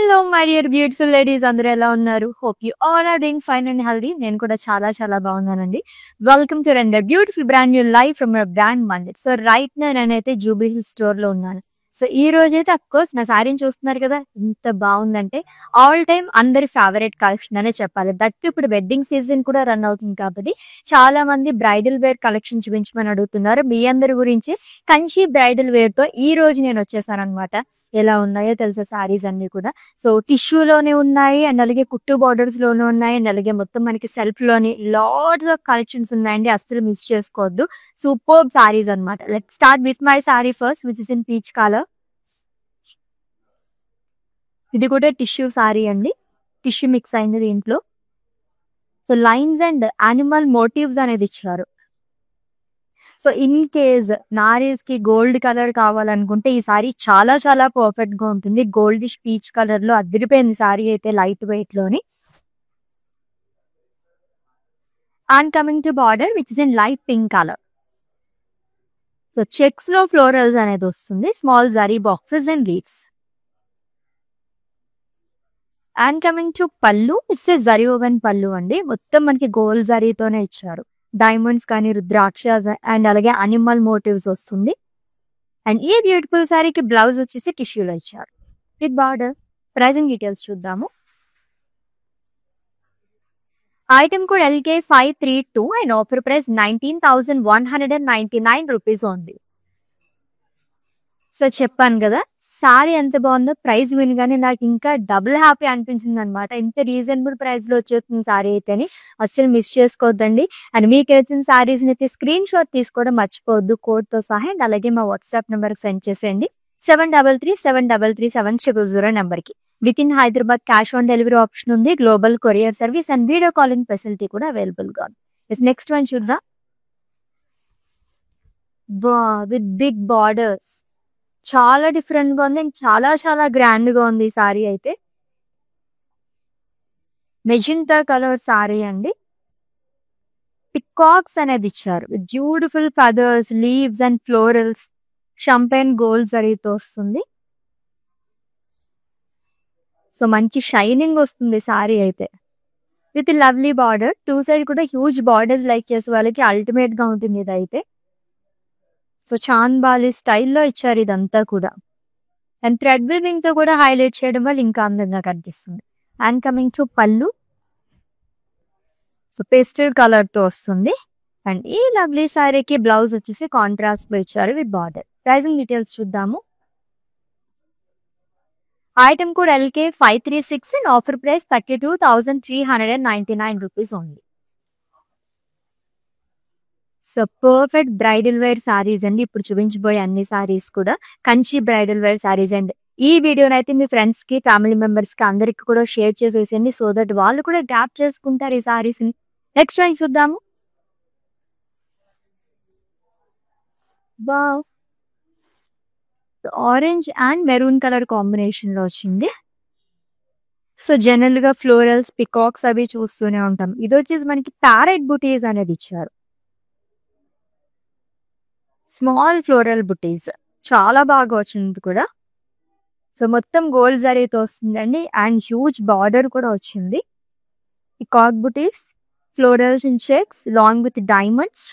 Hello my dear beautiful ladies, అందరూ ఎలా ఉన్నారు? Hope you all are doing fine and healthy. నేను కూడా చాలా చాలా బాగున్నానండి. Welcome to render beautiful brand new life from our brand Mandir. So right నా నేనైతే జూబిలీ హిల్స్ స్టోర్ లో ఉన్నాను. సో ఈ రోజైతే అఫ్ కోర్స్ నా శారీని చూస్తున్నారు కదా, ఎంత బాగుందంటే ఆల్ టైమ్ అందరి ఫేవరెట్ కలెక్షన్ అనే చెప్పాలి. దట్ ఇప్పుడు వెడ్డింగ్ సీజన్ కూడా రన్ అవుతుంది కాబట్టి చాలా మంది బ్రైడల్ వేర్ కలెక్షన్ చూపించమని అడుగుతున్నారు. మీ అందరి గురించి కంచి బ్రైడల్ వేర్ తో ఈ రోజు నేను వచ్చేసాను అనమాట. ఎలా ఉన్నాయో తెలుసా సారీస్ అన్ని కూడా. సో టిష్యూలోనే ఉన్నాయి అండ్ అలాగే కుట్టు బార్డర్స్ లోనే ఉన్నాయి అండ్ అలాగే మొత్తం మనకి సెల్ఫ్ లోని లాట్స్ ఆఫ్ కలెక్షన్స్ ఉన్నాయండి. అస్సలు మిస్ చేసుకోవద్దు. సూపర్ సారీస్ అన్నమాట. Let start with my sari first, which is in peach colour. ఇది కూడా టిష్యూ సారీ అండి. టిష్యూ మిక్స్ అయింది దీంట్లో. So lines and animal motives అనేది ఇచ్చారు. సో ఇన్ కేస్ నారీస్ కి గోల్డ్ కలర్ కావాలనుకుంటే ఈ సారీ చాలా చాలా పర్ఫెక్ట్ గా ఉంటుంది. గోల్డిష్ పీచ్ కలర్ లో అదిరిపోయింది సారీ అయితే, లైట్ వెయిట్ లోని. And coming to border which is in light pink colour. So checks లో ఫ్లోరల్స్ అనేది వస్తుంది. Small zari boxes and leaves. And coming to pallu, it's A zari woven పళ్ళు అండి. మొత్తం మనకి గోల్డ్ జరీతోనే ఇచ్చారు. డైమండ్స్ కానీ రుద్రాక్ష అండ్ అలాగే అనిమల్ మోటివ్స్ వస్తుంది. అండ్ ఈ బ్యూటిఫుల్ సారీకి బ్లౌజ్ వచ్చేసి టిష్యూలో ఇచ్చారు విత్ బార్డర్. ప్రైజింగ్ డీటెయిల్స్ చూద్దాము. Item code LK532 and offer price 19,199 rupees ఉంది. సో చెప్పాను కదా, సారీ ఎంత బాగుందో ప్రైస్ వినగానే నాకు ఇంకా డబుల్ హ్యాపీ అనిపించింది అనమాట. ఇంత రీజనబుల్ ప్రైస్ లో వచ్చేస్తుంది సారీ అయితే అని అస్సలు మిస్ చేసుకోవద్దండి. అండ్ మీకు వచ్చిన సారీస్ అయితే స్క్రీన్ షాట్ తీసుకోవడం మర్చిపోవద్దు కోడ్ తో సహా. అండ్ అలాగే మా వాట్సాప్ నెంబర్ కి సెండ్ చేసేయండి 7337337000 నెంబర్ కి. Within Hyderabad cash on delivery option ఉంది. Global courier service and video calling facility కూడా అవైలబుల్ గా ఉంది. నెక్స్ట్ వన్ చూద్దాం. విత్ బిగ్ బార్డర్స్, చాలా డిఫరెంట్ గా ఉంది. చాలా చాలా గ్రాండ్ గా ఉంది ఈ సారీ అయితే. మెజెంటా కలర్ సారీ అండి. పికాక్స్ అనేది ఇచ్చారు. Beautiful feathers, leaves and florals. Champagne gold జరీతో వస్తుంది. సో మంచి షైనింగ్ వస్తుంది సారీ అయితే. With lovely border. Two side కూడా హ్యూజ్ బార్డర్స్ లైక్ చేసే వాళ్ళకి అల్టిమేట్ గా ఉంటుంది ఇది అయితే. సో చాంద్బాలి స్టైల్లో ఇచ్చారు ఇదంతా కూడా. అండ్ థ్రెడ్ వీవింగ్ తో కూడా హైలైట్ చేయడం వల్ల ఇంకా అందంగా కనిపిస్తుంది. అండ్ కమింగ్ టు పళ్ళు, సో పేస్టల్ కలర్ తో వస్తుంది. అండ్ ఈ లవ్లీ సారీకి బ్లౌజ్ వచ్చేసి కాంట్రాస్ట్ లో ఇచ్చారు విత్ బార్డర్. ప్రైజింగ్ డీటెయిల్స్ చూద్దాము. Item code LK536 and offer price 32,399 rupees only. So perfect bridal wear saris అండి ఇప్పుడు చూపించబోయే అన్ని సారీస్ కూడా Kanchi bridal wear saris. And ఈ వీడియోని అయితే మీ ఫ్రెండ్స్ కి, ఫ్యామిలీ మెంబర్స్ కి అందరికి కూడా షేర్ చేసేసేయండి. సో దట్ వాళ్ళు కూడా గ్రాప్ చేసుకుంటారు ఈ సారీస్ ని. నెక్స్ట్ వన్ చూద్దాము. Wow, orange and maroon colour combination లో వచ్చింది. సో జనరల్ గా ఫ్లోరల్స్, పికాక్స్ అవి చూస్తూనే ఉంటాం. ఇది వచ్చేసి మనకి ప్యారెట్ బుటీస్ అనేది ఇచ్చారు. స్మాల్ ఫ్లోరల్ బుటీస్ చాలా బాగా వచ్చింది కూడా. సో మొత్తం గోల్డ్ జరీతో వస్తుందండి. అండ్ హ్యూజ్ బార్డర్ కూడా వచ్చింది. పికాక్ బుటీస్, florals in checks long with diamonds.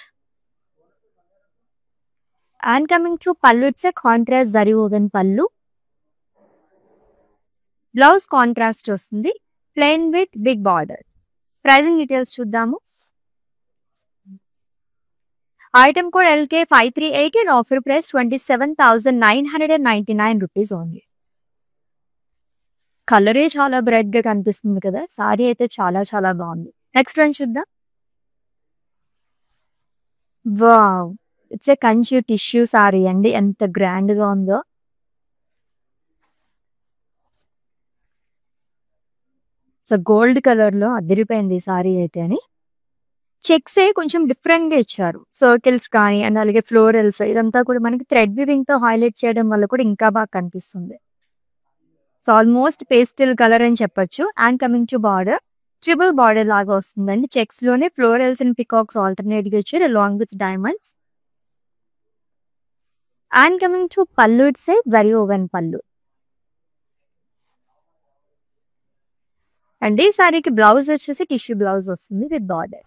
And coming to pallu, it's a contrast zari woven pallu. Blouse contrast వస్తుంది, plain with big border. Pricing details చూద్దాము. Item code LK538 and offer price 27,999 rupees only. కలరే చాలా bright గా కనిపిస్తుంది కదా, sorry అయితే చాలా చాలా బాగుంది. నెక్స్ట్ వన్ చూద్దాం. Wow, it's a Kanchi tissue sari అండి. ఎంత గ్రాండ్ గా ఉందో. సో గోల్డ్ కలర్ లో అదిరిపోయింది సారీ అయితే అని. చెక్స్ కొంచెం డిఫరెంట్ గా ఇచ్చారు. సర్కిల్స్ కానీ అండ్ అలాగే ఫ్లోరల్స్ ఇదంతా కూడా మనకి థ్రెడ్ వీవింగ్ తో హైలైట్ చేయడం వల్ల కూడా ఇంకా బాగా కనిపిస్తుంది. సో ఆల్మోస్ట్ పేస్టల్ కలర్ అని చెప్పొచ్చు. And coming to border, triple border లాగా వస్తుందండి. చెక్స్ లోనే ఫ్లోరల్స్ అండ్ పికాక్స్ ఆల్టర్నేట్ గా ఇచ్చారు along with diamonds. And coming to pallu, it's A zari woven pallu. And ఈ సారీకి బ్లౌజ్ వచ్చేసి టిష్యూ బ్లౌజ్ వస్తుంది విత్ బార్డర్.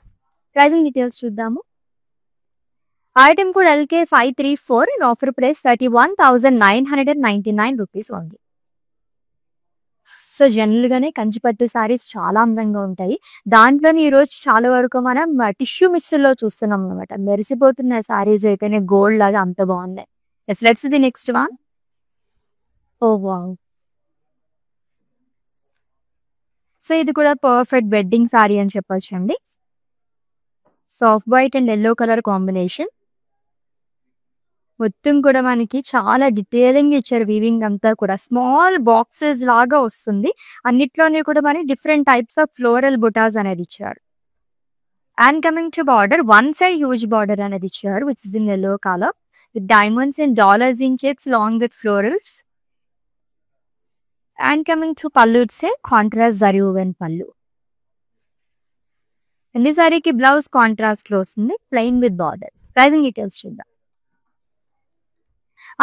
ప్రైజింగ్ డీటెయిల్స్ చూద్దాము. Item code LK534 and offer price 31,999 rupees only. So general గానే కంచిపట్టు సారీస్ చాలా అందంగా ఉంటాయి. దాంట్లోని ఈ రోజు చాలా వరకు మనం టిష్యూ మిక్స్లో చూస్తున్నాం అనమాట. మెరిసిపోతున్న సారీస్ అయితేనే గోల్డ్ లాగా అంత బాగున్నాయి. Let's the next one. Oh wow. So ఇది కూడా పర్ఫెక్ట్ వెడ్డింగ్ సారీ అని చెప్పొచ్చు అండి. Soft white and yellow colour combination. మొత్తం కూడా మనకి చాలా డీటెయిలింగ్ ఇచ్చారు. వీవింగ్ అంతా కూడా స్మాల్ బాక్సెస్ లాగా వస్తుంది. అన్నిట్లోనే కూడా మనకి డిఫరెంట్ టైప్స్ ఆఫ్ ఫ్లోరల్ బుటాస్ అనేది ఇచ్చారు. And coming to border, one side huge border అనేది ఇచ్చారు which is in yellow colour with diamonds and dollars in checks long with florals. And coming to pallu, it's a contrast zari woven pallu. ఈ సారీకి blouse contrast లో వస్తుంది plain with border. Pricing details చూద్దాం.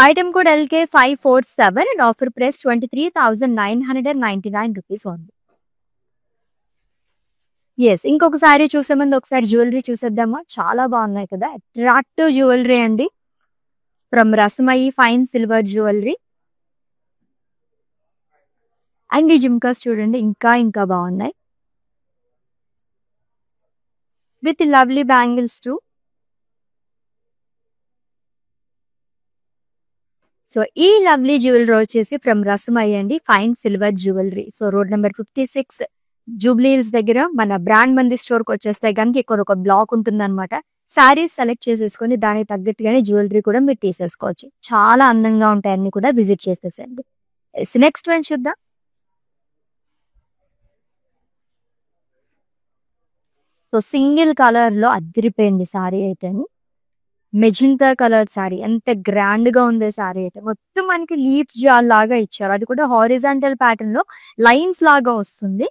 Item code LK547 and offer price 23,999 rupees only. Yes, ఇంకొక సారీ చూసే ముందు ఒకసారి jewellery చూసేద్దామా. చాలా బాగున్నాయి కదా, అట్రాక్టివ్ జ్యువెలరీ అండి. From Rasamayi fine silver jewellery. And ఈ జిమ్కాస్ చూడండి ఇంకా ఇంకా బాగున్నాయి with lovely bangles to. So ఈ లవ్లీ జ్యువెలరీ వచ్చేసి ఫ్రమ్ రసమయి అండి fine silver jewellery. So road number 56 Jubilee hills దగ్గర మన బ్రాండ్ మంది స్టోర్కి వచ్చేస్తే కనుక ఇక్కడ ఒక బ్లాక్ ఉంటుంది అనమాట. శారీస్ సెలెక్ట్ చేసేసుకొని దానికి తగ్గట్టుగానే జ్యువెలరీ కూడా మీరు తీసేసుకోవచ్చు. చాలా అందంగా ఉంటాయి, అన్ని కూడా విజిట్ చేసేసండి. నెక్స్ట్ వన్ చూద్దాం. సో సింగిల్ కలర్ లో అదిరిపోయింది సారీ అయితే. మెజెంటా కలర్ సారీ, ఎంత గ్రాండ్ గా ఉంది సారీ అయితే. మొత్తం మనకి లీవ్స్ జాల్ లాగా ఇచ్చారు, అది కూడా హారిజాంటల్ ప్యాటర్న్ లో లైన్స్ లాగా వస్తుంది.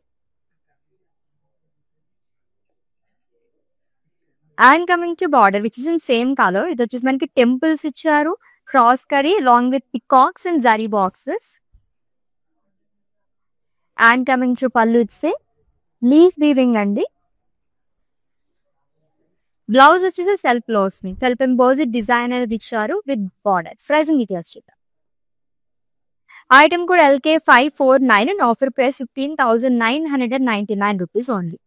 And coming to border which is in same colour. ఇది వచ్చేసి మనకి టెంపుల్స్ ఇచ్చారు, cross curry long with peacocks and zari boxes. And coming to pallu, it's leaf weaving అండి. బ్లౌజ్ వచ్చేసి సెల్ఫ్ లో వస్తుంది, సెల్ఫ్ ఎంబోజ్డ్ డిజైన్ అనేది ఇచ్చారు విత్ బార్డర్. ప్రైజింగ్ డీటెయిల్స్ చూద్దాం. ఐటమ్ కూడా LK549 and offer price 15,999 rupees only.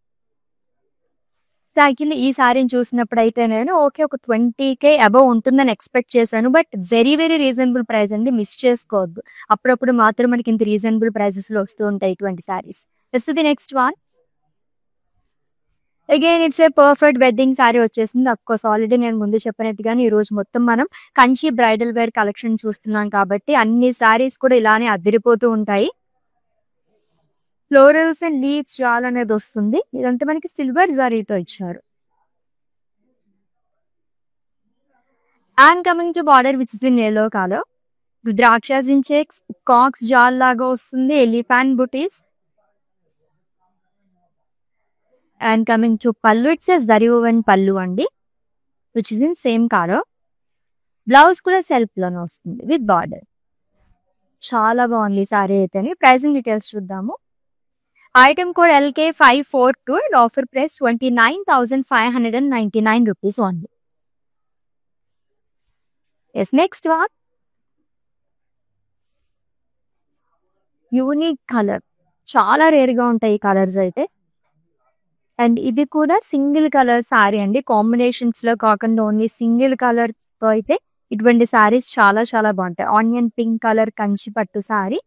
Actually ఈ సారీని చూసినప్పుడు అయితే నేను ఓకే ఒక 20K అబవ్ ఉంటుందని ఎక్స్పెక్ట్ చేశాను. But very very reasonable price అండి, మిస్ చేసుకోవద్దు. అప్పుడప్పుడు మాత్రం మనకి ఇంత రీజనబుల్ ప్రైసెస్ లో వస్తూ ఉంటాయి ఇటువంటి saris. The next one. Again it's a perfect wedding sorry వచ్చేసింది. అఫ్కోర్స్ ఆల్రెడీ నేను ముందు చెప్పినట్టుగానే ఈ రోజు మొత్తం మనం కంచి బ్రైడల్ వేర్ కలెక్షన్ చూస్తున్నాం కాబట్టి అన్ని సారీస్ కూడా ఇలానే అదిరిపోతూ ఉంటాయి. ఫ్లోరల్స్ అండ్ లీవ్స్ జాల్ అనేది వస్తుంది. ఇదంతా మనకి సిల్వర్ జరీతో ఇచ్చారు. And coming to border which is in yellow colour. ద్రాక్షస్ ఇన్ చెక్స్, కాక్స్ జాల్ లాగా వస్తుంది, ఎలిఫాంట్ బుటీస్. And coming to pallu, it's zari woven pallu అండి which is in same colour. Blouse కూడా సెల్ఫ్ లోనే వస్తుంది విత్ బార్డర్. చాలా బాగుంది సారీ అయితే. ప్రైసింగ్ డీటెయిల్స్ చూద్దాము. Item code LK542 and offer price 29,599 rupees only. Yes, next one. Unique colour, చాలా రేర్ గా ఉంటాయి ఈ కలర్స్ అయితే. అండ్ ఇది కూడా సింగిల్ కలర్ సారీ అండి, కాంబినేషన్స్ లో కాకుండా ఓన్లీ సింగిల్ కలర్ తో అయితే ఇటువంటి సారీస్ చాలా చాలా బాగుంటాయి. ఆనియన్ పింక్ కలర్ కంచి పట్టు సారీ,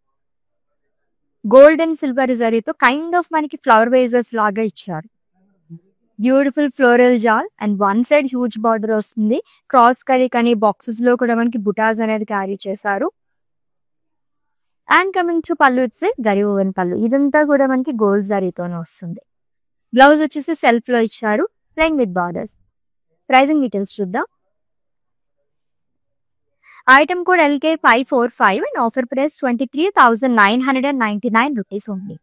గోల్డ్ అండ్ సిల్వర్ జరీతో కైండ్ ఆఫ్ మనకి ఫ్లవర్ వేజెస్ లాగా ఇచ్చారు. బ్యూటిఫుల్ ఫ్లోరల్ జాల్ and one side huge border వస్తుంది. క్రాస్ కరీ కానీ బాక్సెస్ లో కూడా మనకి బుటాస్ అనేది క్యారీ చేశారు. And coming to pallu, it's zari woven pallu. ఇదంతా కూడా మనకి గోల్డ్ జరీతోనే వస్తుంది. బ్లౌజ్ వచ్చేసి సెల్ఫ్ లో ఇచ్చారు plain with borders. Pricing details చూద్దాం. Item code LK545 and offer price 23,999 rupees only.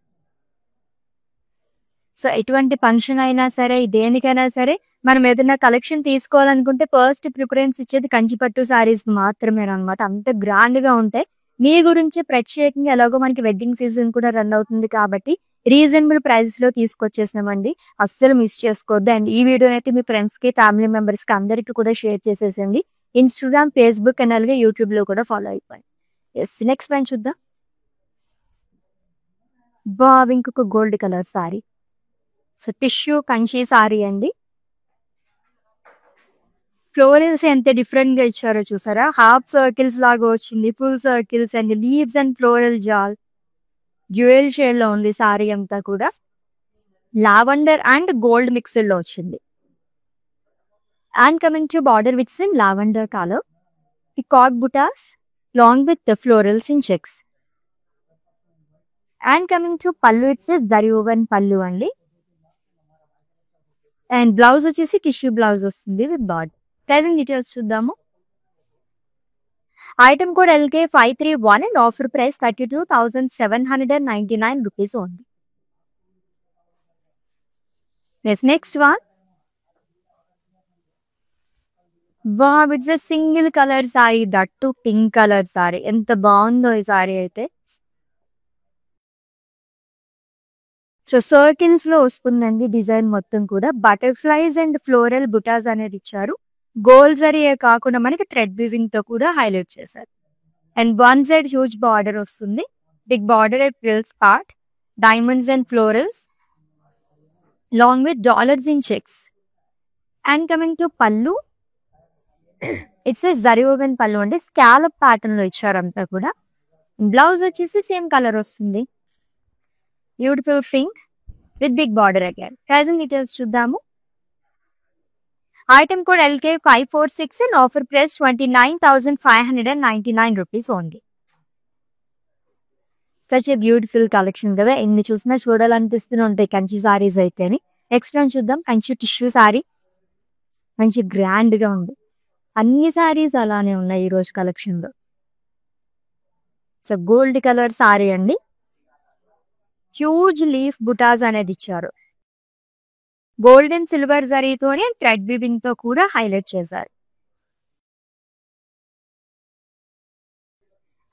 So ఎటువంటి ఫంక్షన్ అయినా సరే, దేనికైనా సరే మనం ఏదైనా కలెక్షన్ తీసుకోవాలనుకుంటే ఫస్ట్ ప్రిఫరెన్స్ ఇచ్చేది కంచిపట్టు సారీస్ మాత్రమే అనమాట. అంత గ్రాండ్ గా ఉంటాయి. మీ గురించి ప్రత్యేకంగా ఎలాగో మనకి వెడ్డింగ్ సీజన్ కూడా రన్ అవుతుంది కాబట్టి రీజనబుల్ ప్రైజెస్ లో తీసుకొచ్చేసామండి. అస్సలు మిస్ చేసుకోవద్దు. అండ్ ఈ వీడియోని అయితే మీ ఫ్రెండ్స్ కి, ఫ్యామిలీ మెంబర్స్ కి అందరికీ కూడా షేర్ చేసేసండి. ఇన్స్టాగ్రామ్, ఫేస్బుక్ అండ్ అలాగే యూట్యూబ్ లో కూడా ఫాలో అయిపోయింది. ఎస్, నెక్స్ట్ వన్ చూద్దాం. ఇంకొక gold colour sari. So tissue Kanchi sari అండి. ఫ్లోరల్స్ ఎంత డిఫరెంట్ గా ఇచ్చారో చూసారా. హాఫ్ సర్కిల్స్ లాగా వచ్చింది, full circles and leaves and floral జాల్. డ్యూయల్ షేడ్ లో ఉంది సారీ అంతా కూడా. లావెండర్ అండ్ గోల్డ్ మిక్స్డ్ లో వచ్చింది. And coming to border which in lavender colour. Peacock butas long with florals in checks. And coming to pallu, it's zari woven పళ్ళు అండి. And blouse వచ్చేసి టిష్యూ బ్లౌజ్ వస్తుంది విత్ బార్డర్. ప్రైజింగ్ డీటెయిల్స్ చూద్దాము. Item code LK531 and offer price 32,799 rupees only. Next one. It's a single colour sari, that pink colour sari. ఎంత బాగుందో ఈ సారీ అయితే. So circles లో వస్తుందండి డిజైన్ మొత్తం కూడా. బటర్ఫ్లైస్ అండ్ ఫ్లోరల్ బుటాస్ అనేది ఇచ్చారు. గోల్డ్ జరీయే కాకుండా మనకి థ్రెడ్ వీవింగ్ తో కూడా హైలైట్ చేశారు. And one side huge border వస్తుంది. Big border at frills part, diamonds and florals long with dollars in checks. And coming to pallu, it's a zari woven pallu అంటే స్కాలప్ ప్యాటర్న్ లో ఇచ్చారు అంతా కూడా. బ్లౌజ్ వచ్చేసి సేమ్ కలర్ వస్తుంది, beautiful pink with big border again. Pricing details చూద్దాము. Item code LK546 and offer price 29,599 rupees only. Such a beautiful collection కదా, ఎన్ని చూసినా చూడాలనిపిస్తూనే ఉంటాయి కంచి సారీస్ అయితే. నెక్స్ట్ వన్ చూద్దాం. కంచి టిష్యూ సారీ, మంచి గ్రాండ్ గా ఉంది. అన్ని సారీస్ అలానే ఉన్నాయి ఈ రోజు కలెక్షన్ లో. సో గోల్డ్ కలర్ సారీ అండి. హ్యూజ్ లీఫ్ బుటాస్ అనేది ఇచ్చారు. గోల్డ్ అండ్ సిల్వర్ జరీతోనే థ్రెడ్ వీవింగ్ తో కూడా హైలైట్ చేశారు.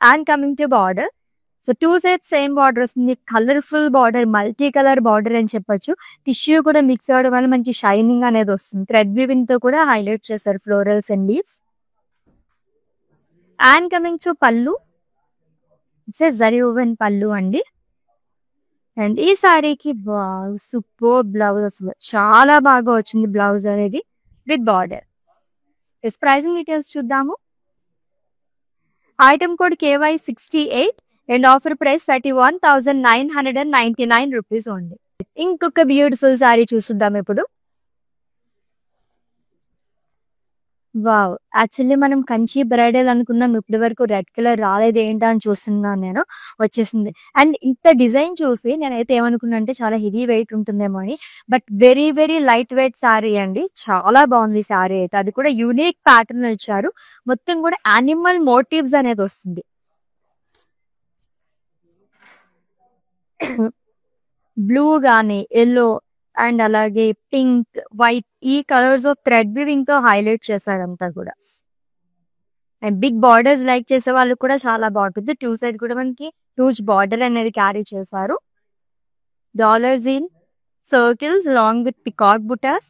And coming to border, so two sides same border వస్తుంది. Colourful border, multi colour border అని చెప్పొచ్చు. టిష్యూ కూడా మిక్స్ అవడం వల్ల మంచి షైనింగ్ అనేది వస్తుంది. థ్రెడ్ వీవింగ్ తో కూడా హైలైట్ చేశారు florals and leaves. And coming to pallu, it's zari woven పళ్ళు అండి. అండ్ ఈ సారీకి సూపర్ బ్లౌజ్ అసలు చాలా బాగా వచ్చింది బ్లౌజ్ అనేది విత్ బార్డర్. ప్రైజింగ్ డీటెయిల్స్ చూద్దాము. Item code KY68 and offer price 31,999 rupees only. ఇంకొక బ్యూటిఫుల్ సారీ చూస్తుందాం ఇప్పుడు. వావ్, యాక్చువల్లీ మనం కంచి బ్రైడల్ అనుకున్నాం, ఇప్పటి వరకు రెడ్ కలర్ రాలేదు ఏంటా అని చూస్తున్నాను నేను. వచ్చేసింది. అండ్ ఇంత డిజైన్ చూసి నేనైతే ఏమనుకున్నా అంటే చాలా హెవీ వెయిట్ ఉంటుందేమో అని. But very very light weight sorry అండి. చాలా బాగుంది సారీ అయితే. అది కూడా యూనిక్ ప్యాటర్న్ ఇచ్చారు. మొత్తం కూడా యానిమల్ మోటివ్స్ అనేది వస్తుంది. బ్లూ గానీ, ఎల్లో అండ్ అలాగే పింక్, వైట్, ఈ కలర్స్ థ్రెడ్ వీవింగ్ తో హైలైట్ చేశారంతా కూడా. అండ్ బిగ్ బార్డర్స్ లైక్ చేసే వాళ్ళు కూడా చాలా బాగుంటుంది. టూ సైడ్ కూడా మనకి హ్యూజ్ బార్డర్ అనేది క్యారీ చేశారు. Dollars in circles long with peacock butas.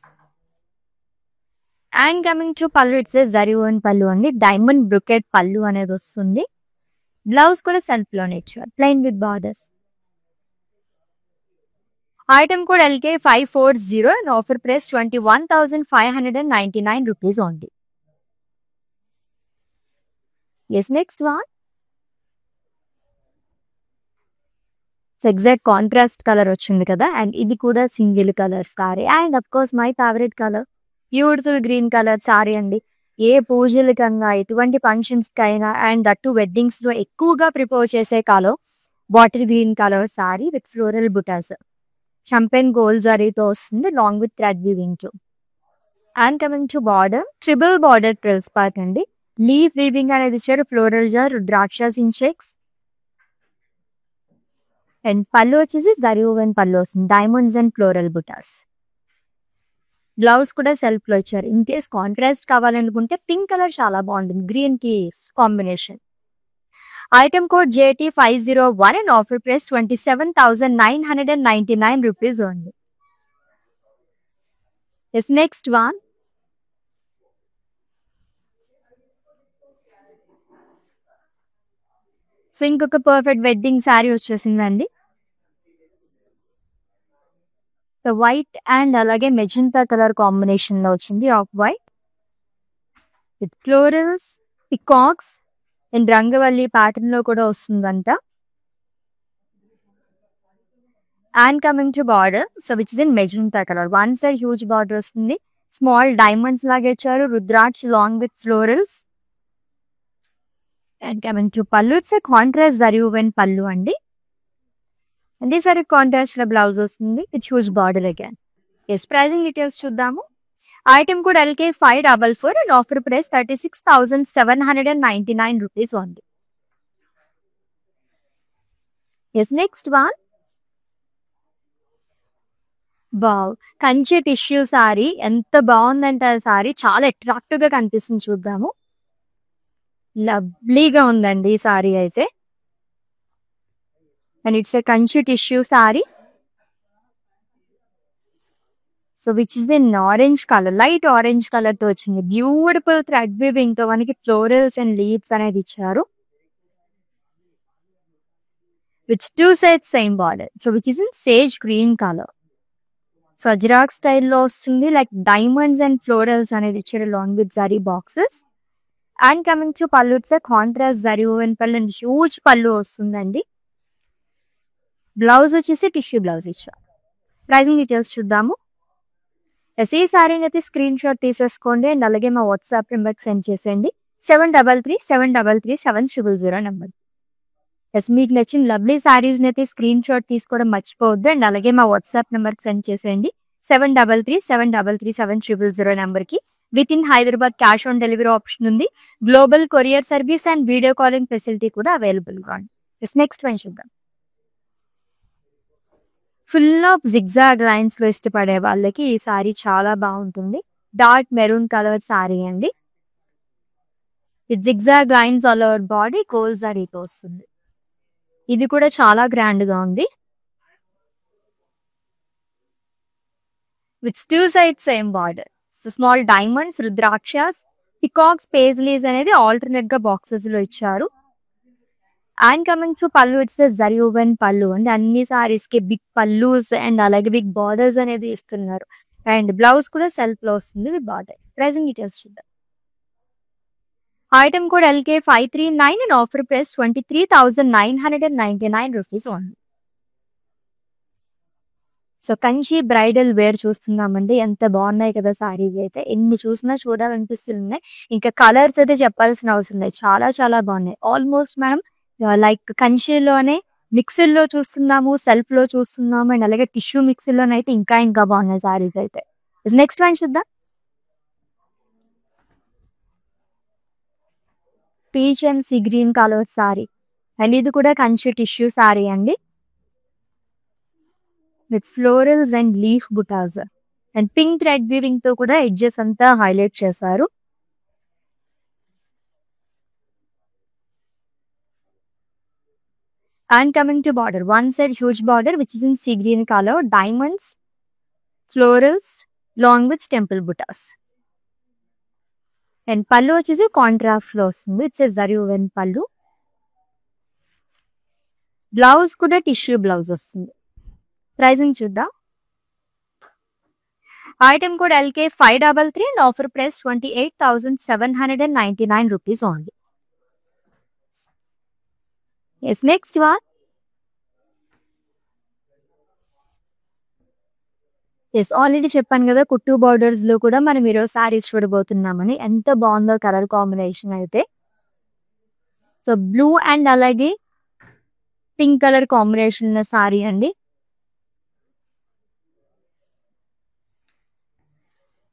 And coming to pallu, it's zari woven పళ్ళు అండి. డైమండ్ బ్రొకెట్ పళ్ళు అనేది వస్తుంది. బ్లౌజ్ కూడా సెల్ఫ్ లోనే ఇచ్చారు, plain with borders. Item code LK540 and offer price 21,599 rupees only. Yes, next one. Exact contrast colour వచ్చింది కదా. అండ్ ఇది కూడా single colour sari. And of course my favourite colour, beautiful green colour sari అండి. ఏ పూజలకన్నా, ఎటువంటి functions కైనా and అటు weddings లో ఎక్కువగా ప్రిపేర్ చేసే colour bottle green colour sari with floral బుటాస్. షంపెన్ గోల్డ్ జరీతో వస్తుంది లాంగ్ విత్ థ్రెడ్ వీవింగ్ తో. And coming to border, triple border frills part అండి. లీఫ్ వీవింగ్ అనేది ఇచ్చారు. ఫ్లోరల్ జార్, రుద్రాక్షస్ ఇన్ చెక్స్. అండ్ పళ్ళు వచ్చేసి జరీ ఓవెన్ పళ్ళు వస్తుంది. డైమండ్స్ అండ్ ఫ్లోరల్ బుటాస్. బ్లౌజ్ కూడా సెల్ఫ్ లో ఇచ్చారు. ఇన్ కేస్ కాంట్రాస్ట్ కావాలనుకుంటే పింక్ కలర్ చాలా బాగుంటుంది, గ్రీన్ కి combination. Item code JT501 and offer price 27,999 rupees only. Yes, next one. So ఇంకొక పర్ఫెక్ట్ వెడ్డింగ్ శారీ వచ్చేసిందండి. సో వైట్ అండ్ అలాగే మెజెంటా కలర్ కాంబినేషన్ లో వచ్చింది. Off white with florals, peacocks and రంగవల్లి ప్యాటర్న్ లో కూడా వస్తుందంట. And coming to border, so which is in magenta colour. One side huge border వస్తుంది. స్మాల్ డైమండ్స్ లాగా ఇచ్చారు. Rudraksha long with florals. And coming to pallu, it's contrast zari woven pallu అండి. And ఈ sari contrast లో బ్లౌజ్ వస్తుంది with huge border again. Yes, pricing details చూద్దాము. Item కూడా LK544 and offer price 36,799 rupees only. Yes, next one. Wow, Kanchi tissue sari ఎంత బాగుందంటే ఆ sorry చాలా అట్రాక్టివ్ గా కనిపిస్తుంది. చూద్దాము. లవ్లీగా ఉందండి ఈ సారీ అయితే. And it's a Kanchi tissue sorry. So which is in orange colour, light orange colour తో వచ్చింది. బ్యూటిఫుల్ థ్రెడ్ వీవింగ్ తో మనకి ఫ్లోరల్స్ అండ్ లీవ్స్ అనేది ఇచ్చారు. Which two sides same border. So which is in sage green colour. So Ajrakh స్టైల్లో వస్తుంది. Like diamonds and florals అనేది ఇచ్చారు long with zari boxes. And coming to pallu, it's contrast zari woven pallu and huge pallu వస్తుందండి. Blouse వచ్చేసి tissue blouse ఇచ్చారు. Pricing details చూద్దాము. Yes, ఈ సారీని అయితే స్క్రీన్ షాట్ తీసేసుకోండి అండ్ అలాగే మా వాట్సాప్ నెంబర్కి సెండ్ చేసేయండి. 7337337000 నెంబర్. ఎస్, మీకు నచ్చిన లవ్లీ సారీస్ని అయితే స్క్రీన్ షాట్ తీసుకోవడం మర్చిపోవద్దు అండ్ అలాగే మా వాట్సాప్ నెంబర్కి సెండ్ చేసేయండి. 7337337000 నెంబర్కి. Within Hyderabad cash on delivery option ఉంది. Global courier service and video calling facility కూడా అవైలబుల్ గా ఉంది. నెక్స్ట్ వన్ చూద్దాం. ఫుల్ ఆఫ్ జిగ్జాగ్ లైన్స్ లో ఇష్టపడే వాళ్ళకి ఈ సారీ చాలా బాగుంటుంది. డార్క్ మెరూన్ కలర్ సారీ అండి. With zigzag lines all over body, కోల్ జరీతో వస్తుంది. ఇది కూడా చాలా గ్రాండ్ గా ఉంది. With two side same border. Small diamonds, రుద్రాక్షస్, పికాక్స్, పేజ్లీస్ అనేది ఆల్టర్నేట్ గా బాక్సెస్ లో ఇచ్చారు. And coming to pallu, it's zari woven pallu అండి. అన్ని సారీస్ కి బిగ్ పళ్ళుస్ అండ్ అలాగే బిగ్ బార్డర్స్ అనేది ఇస్తున్నారు. అండ్ బ్లౌజ్ కూడా సెల్ఫ్ లో వస్తుంది విత్ బార్డర్. ప్రైజింగ్ డీటెయిల్స్ చూద్దాం. ఐటమ్ కూడా LK539 and offer price 23,999 rupees only. So Kanchi bridal wear చూస్తున్నామండి. ఎంత బాగున్నాయి కదా సారీస్ అయితే. ఎన్ని చూసినా చూడాలనిపిస్తున్నాయి. ఇంకా కలర్స్ అయితే చెప్పాల్సిన అవసరం లేదు. చాలా చాలా బాగున్నాయి. ఆల్మోస్ట్ మనం లైక్ కంచిలోనే మిక్స్డ్ లో చూస్తున్నాము, సెల్ఫ్ లో చూస్తున్నాము అండ్ అలాగే టిష్యూ మిక్స్డ్ లోనైతే ఇంకా ఇంకా బాగున్నాయి సారీస్ అయితే. నెక్స్ట్ వన్ చూద్దాం. Peach and sea green colour sari and ఇది కూడా కంచి టిష్యూ సారీ అండి. With florals and leaf butas and pink thread weaving తో కూడా ఎడ్జెస్ అంతా హైలైట్ చేశారు. And coming to border, one side huge border which is in sea green colour, diamonds, florals long with temple butas. And pallu వచ్చేసి contrast లో వస్తుంది. It's zari woven pallu. Blouse కూడా tissue blouse వస్తుంది. Pricing చూద్దాం. ఐటమ్ కూడా LK533 and offer price 28,799 rupees only. Yes, next one. Yes, already చెప్పాను కదా కుట్టు బార్డర్స్ లో కూడా మనం ఈరోజు సారీస్ చూడబోతున్నామని. ఎంత బాగుందో కలర్ కాంబినేషన్ అయితే. సో బ్లూ అండ్ అలాగే పింక్ కలర్ కాంబినేషన్ ఉన్న సారీ అండి.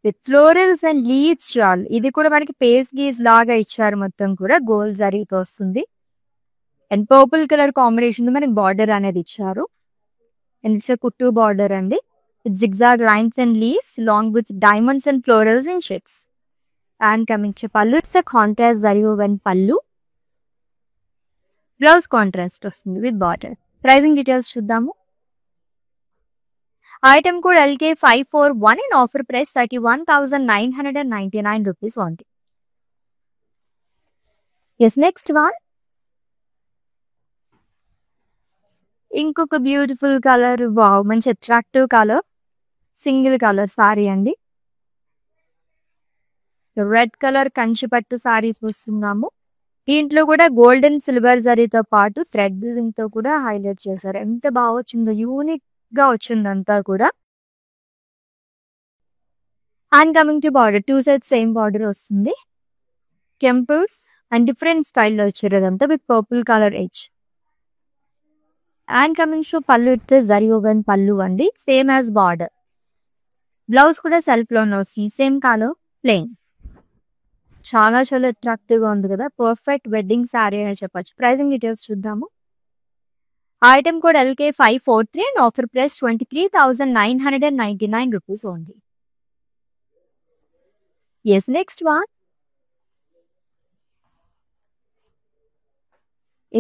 విత్ ఫ్లోరల్స్ అండ్ లీవ్స్ చాల్. ఇది కూడా మనకి పేస్ గీజ్ లాగా ఇచ్చారు. మొత్తం కూడా గోల్డ్ జరీతో వస్తుంది. అండ్ పర్పుల్ కలర్ కాంబినేషన్ మనకి బార్డర్ అనేది ఇచ్చారు. అండ్ ఇట్స్ కుట్టు బార్డర్ అండి. With zigzag lines and leaves long with diamonds and florals and shapes. And coming to pallu, it's contrast zari woven pallu. Blouse contrast వస్తుంది విత్ బార్డర్. ప్రైజింగ్ డీటెయిల్స్ చూద్దాము. Item code LK541 and offer price 31,999 rupees only. Yes next one ఇంకొక beautiful colour. Wow, మంచి attractive colour, single colour sari అండి. Red colour కంచిపట్టు sorry చూస్తున్నాము. దీంట్లో కూడా golden silver జరీతో పాటు థ్రెడ్ డిజైన్ తో కూడా హైలైట్ చేశారు. ఎంత బాగా వచ్చిందో, యూనిక్ గా వచ్చిందంతా కూడా. And coming to border, 2 sides same border వస్తుంది. టెంపుల్స్ అండ్ డిఫరెంట్ స్టైల్లో వచ్చారు అదంతా with purple colour edge. And coming to పళ్ళు ఇస్తే జరీ ఓవెన్ పళ్ళు అండి, సేమ్ యాజ్ బార్డర్. బ్లౌజ్ కూడా సెల్ఫ్ లోనే వస్తుంది, సేమ్ కలర్ ప్లెయిన్. చాలా చాలా అట్రాక్టివ్ గా ఉంది కదా, పర్ఫెక్ట్ వెడ్డింగ్ శారీ అని చెప్పొచ్చు. ప్రైజింగ్ డీటెయిల్స్ చూద్దాము. Item code LK543 and offer price 23,999 rupees only. Yes next one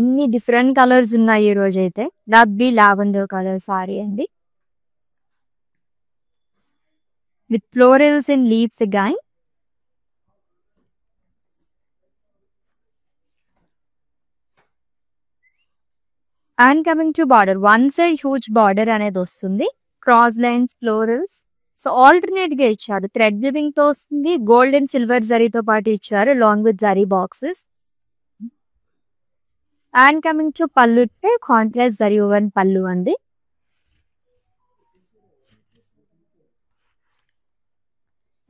ఎన్ని డిఫరెంట్ కలర్స్ ఉన్నాయి ఈ రోజు అయితే. లవ్లీ లావెండర్ కలర్ సారీ అండి with florals and leaves guy. And coming to border, one side huge border అనేది వస్తుంది, cross lines, florals. So alternate గా ఇచ్చారు. థ్రెడ్ వీవింగ్ తో వస్తుంది, గోల్డ్ అండ్ సిల్వర్ జరీతో పాటు ఇచ్చారు long with zari boxes. And coming to పళ్ళు, కాంట్రాస్ట్ జరీ ఓవెన్ పళ్ళు అండి.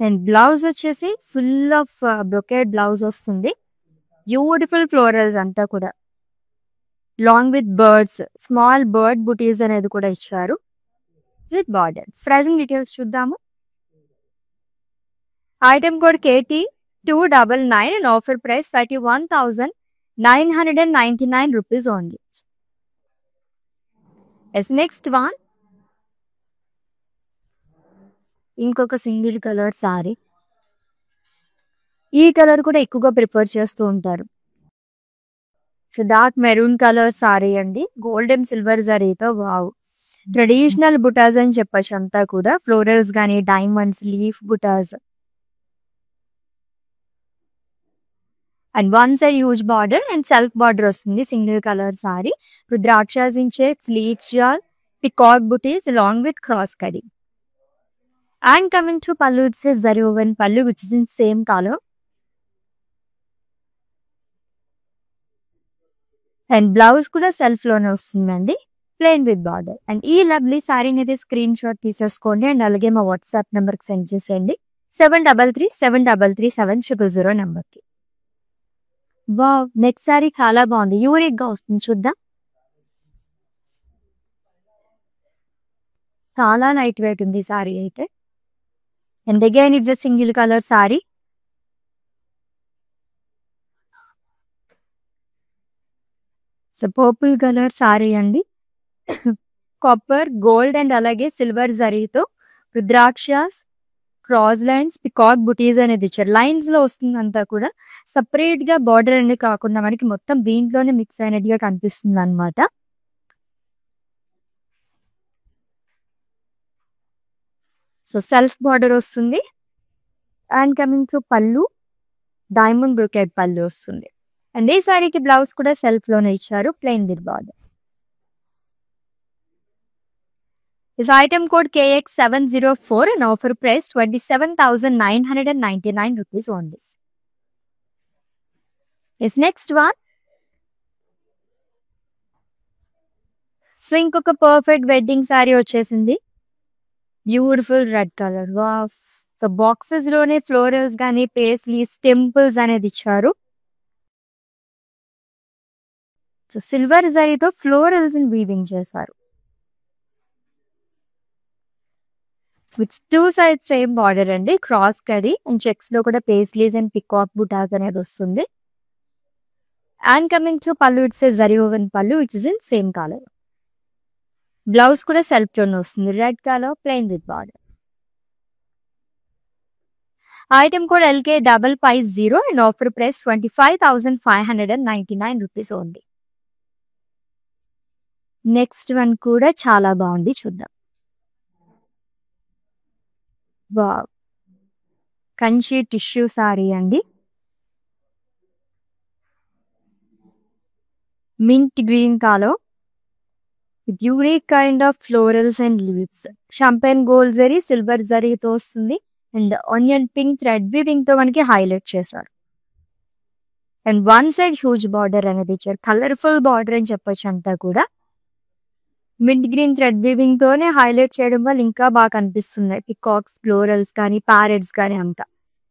అండ్ బ్లౌజ్ వచ్చేసి ఫుల్ ఆఫ్ బ్రొకేడ్ బ్లౌజ్ వస్తుంది, బ్యూటిఫుల్ ఫ్లోరల్స్ అంతా కూడా long with birds, small bird బుటీస్ అనేది కూడా ఇచ్చారు విత్ బార్డర్. ప్రైజింగ్ డీటెయిల్స్ చూద్దాము. Item code KT299 and offer price 31,999 rupees only. Yes next one ఇంకొక సింగిల్ కలర్ సారీ. ఈ కలర్ కూడా ఎక్కువగా ప్రిఫర్ చేస్తూ ఉంటారు. So dark maroon colour sari అండి, గోల్డ్ అండ్ సిల్వర్ జరీతో. వావ్, ట్రెడిషనల్ బుటాస్ అని చెప్పచ్చు అంతా కూడా, ఫ్లోరల్స్ కానీ diamonds, leaf butas. And one side huge border and self border వస్తుంది, సింగిల్ కలర్ సారీ. ద్రాక్షాస్ ఇంచే sleeves jaal, peacock butis along with cross కడి. And coming to pallu, it's zari woven pallu which is in same colour. And blouse కూడా సెల్ఫ్ లోనే వస్తుందండి, plain with border. And ఈ lovely సారీని అయితే స్క్రీన్ షాట్ తీసేసుకోండి అండ్ అలాగే మా వాట్సాప్ నెంబర్కి సెండ్ చేసేయండి, 7337337000 నెంబర్కి. వావ్, నెక్స్ట్ సారీ చాలా బాగుంది, యూనిక్ గా వస్తుంది, చూద్దాం. చాలా లైట్ వెయిట్ ఉంది సారీ అయితే. And again it's a single colour sari. So purple colour sari అండి, కాపర్, గోల్డ్ అండ్ అలాగే సిల్వర్ జరీతో రుద్రాక్షస్, క్రాస్ లైన్స్, పికాక్ బుటీస్ అనేది ఇచ్చారు. లైన్స్ లో వస్తుంది అంతా కూడా, సపరేట్ గా బార్డర్ అనేది కాకుండా మనకి మొత్తం దీంట్లోనే మిక్స్ అయినట్టుగా కనిపిస్తుంది అనమాట. సో సెల్ఫ్ బార్డర్ వస్తుంది. అండ్ కమింగ్ టు పళ్ళు, డైమండ్ బ్రొకేడ్ పళ్ళు వస్తుంది. అండ్ ఈ సారీకి బ్లౌజ్ కూడా సెల్ఫ్ లోనే ఇచ్చారు, plain with border. This item code KX704 and offer price 27,999 rupees on this. Yes, next one. So ఇంకొక పర్ఫెక్ట్ వెడ్డింగ్ సారీ వచ్చేసింది, beautiful red colour. Wow, so boxes లోనే ఫ్లోరల్స్ కానీ పేస్లీస్, టెంపుల్స్ అనేది ఇచ్చారు. So silver జరీతో florals weaving చేశారు with 2 sides same border అండి, cross కడి అండ్ చెక్స్ లో కూడా పేస్లీస్ అండ్ పికాక్ బుటాక్ అనేది వస్తుంది. And coming to pallu, it's zari woven pallu which is in same colour. Blouse కూడా సెల్ఫ్ లోనే వస్తుంది, red colour, plain with border. Item code LK550 and offer price 25,599 rupees only. Next one కూడా చాలా బాగుంది, చూద్దాం. వావ్, కంచి టిష్యూ సారీ అండి. Mint green colour with unique kind of florals and leaves. Champagne gold zari, silver జరీతో వస్తుంది. And onion pink thread weaving తో మనకి highlight చేశారు. And one side huge border అనేది ఇచ్చారు. కలర్ఫుల్ బార్డర్ అని చెప్పొచ్చు అంతా కూడా. మింట్ గ్రీన్ థ్రెడ్ వీవింగ్ తోనే హైలైట్ చేయడం వల్ల ఇంకా బాగా కనిపిస్తున్నాయి. పికాక్స్, ఫ్లోరల్స్ కానీ, ప్యారెట్స్ కానీ అంతా.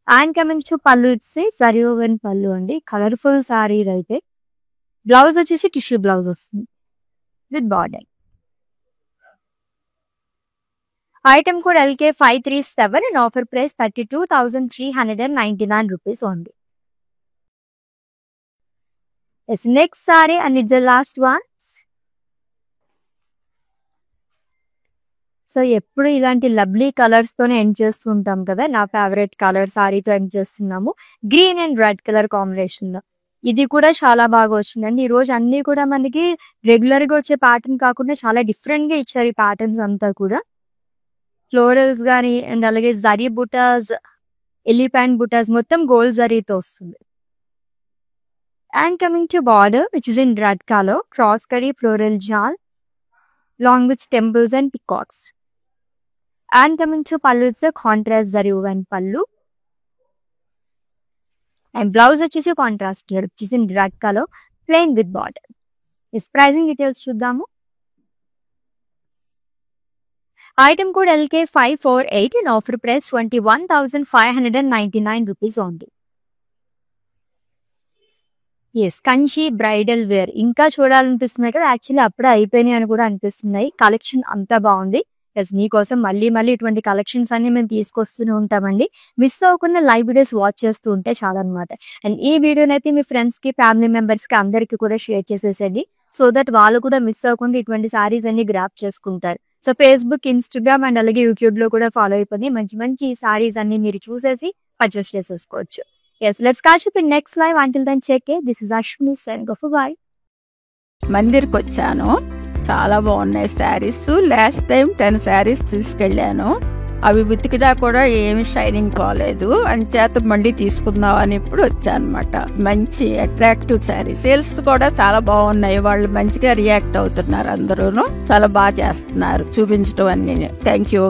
అండ్ కమింగ్ టు పళ్ళు ఇచ్చి జరీ ఓవెన్ పళ్ళు అండి. కలర్ఫుల్ సారీ అయితే. బ్లౌజ్ వచ్చేసి టిష్యూ బ్లౌజ్ వస్తుంది విత్ బార్డర్. ఐటమ్ కూడా LK537 and offer price 32,399 rupees only. Next sorry and it's the last one. So ఎప్పుడు ఇలాంటి లవ్లీ కలర్స్ తోనే ఎండ్ చేస్తూ ఉంటాం కదా. నా ఫేవరెట్ కలర్ సారీతో ఎండ్ చేస్తున్నాము. Green and red colour combination లో ఇది కూడా చాలా బాగా వచ్చిందండి. ఈ రోజు అన్ని కూడా మనకి రెగ్యులర్ గా వచ్చే ప్యాటర్న్ కాకుండా చాలా డిఫరెంట్ గా ఇచ్చారు ఈ ప్యాటర్న్స్ అంతా కూడా. ఫ్లోరల్స్ గానీ అండ్ అలాగే జరీ బుటాస్, ఎలిఫెంట్ బుటాస్ మొత్తం గోల్డ్ జరీతో వస్తుంది. And coming to border which is in red colour, cross కరీ floral jaal long with temples and peacocks. And coming to pallu it's contrast zari woven pallu. And blouse వచ్చేసి contrast which is in red colour plain with border. Is pricing details చూద్దాము. Item code LK548 and offer price 21,599 rupees only. Yes, Kanchi bridal wear ఇంకా చూడాలనిపిస్తున్నాయి కదా. Actually అప్పుడే అయిపోయినాయి అని కూడా అనిపిస్తున్నాయి. కలెక్షన్ అంతా బాగుంది. ఎస్, మీకోసం మళ్ళీ ఇటువంటి కలెక్షన్స్ అన్ని మేము తీసుకొస్తూనే ఉంటామండి. మిస్ అవ్వకుండా లైవ్ వీడియోస్ వాచ్ చేస్తూ ఉంటే చాలా అనమాట. అండ్ ఈ వీడియోని అయితే మీ ఫ్రెండ్స్ కి, ఫ్యామిలీ మెంబర్స్ కి అందరికి కూడా షేర్ చేసేసేయండి. సో దట్ వాళ్ళు కూడా మిస్ అవ్వకుండా ఇటువంటి సారీస్ అన్ని గ్రాప్ చేసుకుంటారు. సో ఫేస్బుక్, ఇన్స్టాగ్రామ్ అండ్ అలాగే యూట్యూబ్ లో కూడా ఫాలో అయిపోయి మంచి సారీస్ అన్ని మీరు చూసేసి పర్చేస్ చేసేసుకోవచ్చు. Yes, let's catch up in next live. Until then, check it. This is Ashwini saying off. Bye. మందిర్కి వచ్చాను. చాలా బాగున్నాయి శారీస్. లాస్ట్ టైం 10 శారీస్ తీసుకెళ్ళాను. అవి ఉతికినా కూడా ఏమి షైనింగ్ పోలేదు. అంచేత మళ్ళీ తీసుకుందాం అని ఇప్పుడు వచ్చానమాట. మంచి అట్రాక్టివ్ శారీ. సేల్స్ కూడా చాలా బాగున్నాయి. వాళ్ళు మంచిగా రియాక్ట్ అవుతున్నారు. అందరూను చాలా బాగా చేస్తున్నారు చూపించడం అన్ని. Thank you.